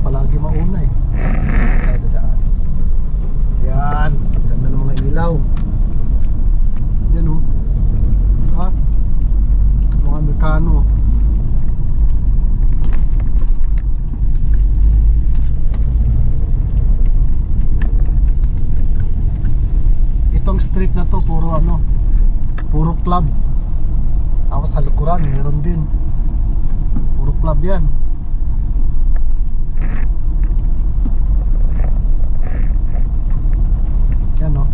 palagi mauna eh. Tayo dadaan. Yan, ganda ng mga ilaw. Yan o. Ha? Mga Amerikano. Itong street na to puro ano, puro club. Tapos sa likuran meron din, puro club yan. Yan o,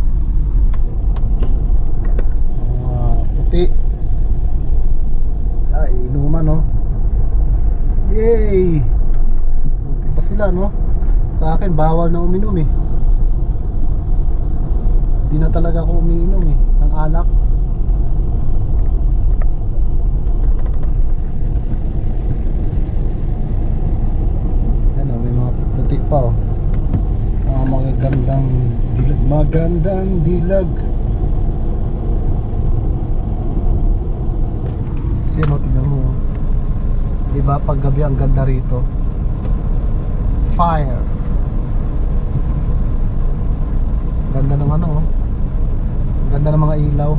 puti. Ay, inuman o. Yay! Puti pa sila no. Sa akin bawal na uminom eh. Di na talaga ako umiinom eh ng alak. Yan o, may mga puti pa o. Mga magagandang dilag. Magandang dilag. Kasi ano, tignan mo. Diba pag gabi ang ganda rito. Fire. Ganda ng ano oh. Ganda ng mga ilaw.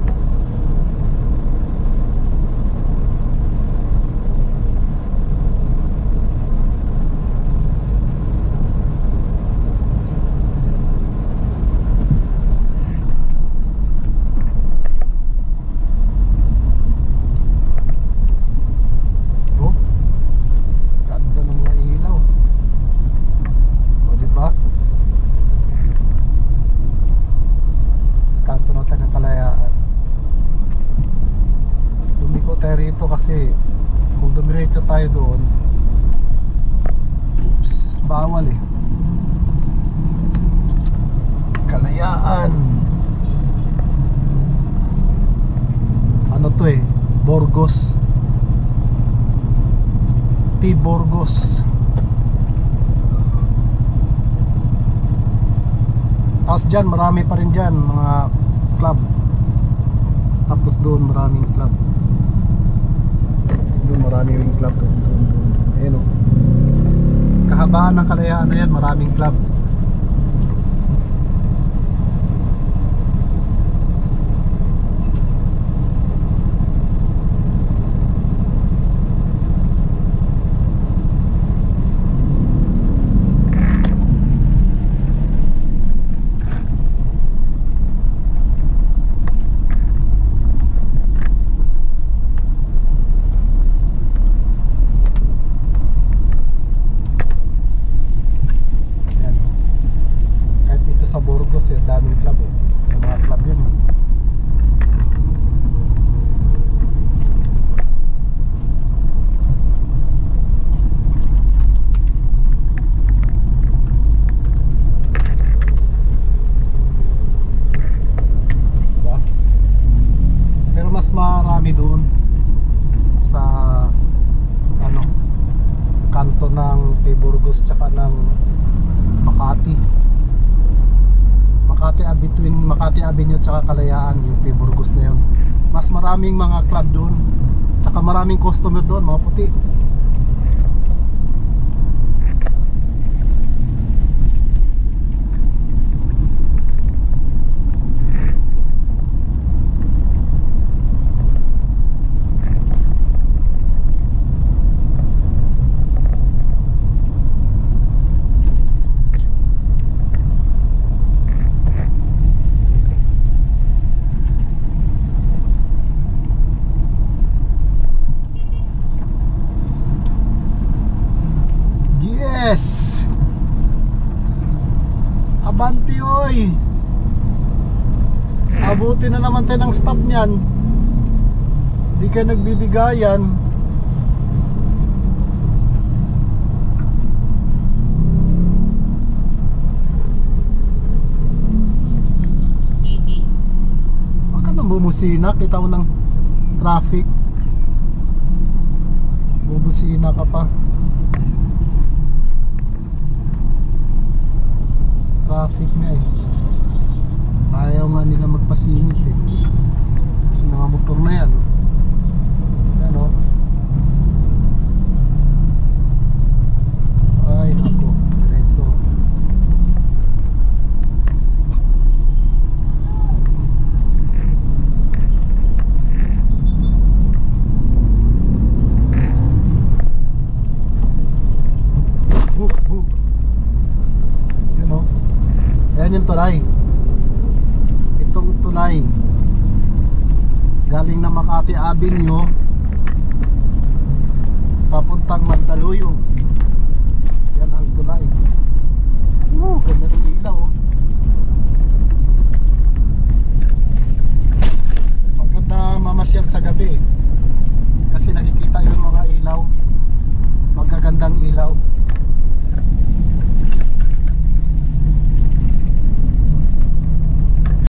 Oh, ganda ng mga ilaw. O diba? Kanto na tayo ng Kalayaan. Lumiko tayo rito kasi kung dumiretso tayo doon, oops, bawal eh. Kalayaan. Ano to eh, Burgos. P. Burgos. Tapos dyan, marami pa rin dyan mga club. Tapos doon maraming club. Doon marami ring club. Doon. Ayan o. Kahabaan ng Kalayaan na yan, maraming club. Sa Burgos eh, daming club eh. Yung mga club yun eh. Diba? Pero mas marami doon sa ano, kanto ng Burgos tsaka ng Makati. Between Makati Avenue at Kalayaan, yung P. Burgos na yun. Mas maraming mga club doon. Tsaka maraming customer doon, mga puti. Yes! Abanti oy! Abuti na naman tayo ng stop niyan. Di ka nagbibigayan. Baka namumusina, kita mo ng traffic. Bubusina ka pa. Traffic nga eh. Ayaw nga nila magpasingit eh. Kasi mga motor na yan. Yan o. Ay nako. Yan yung tulay. Itong tulay galing na Makati Avenue papuntang Mandaluyong.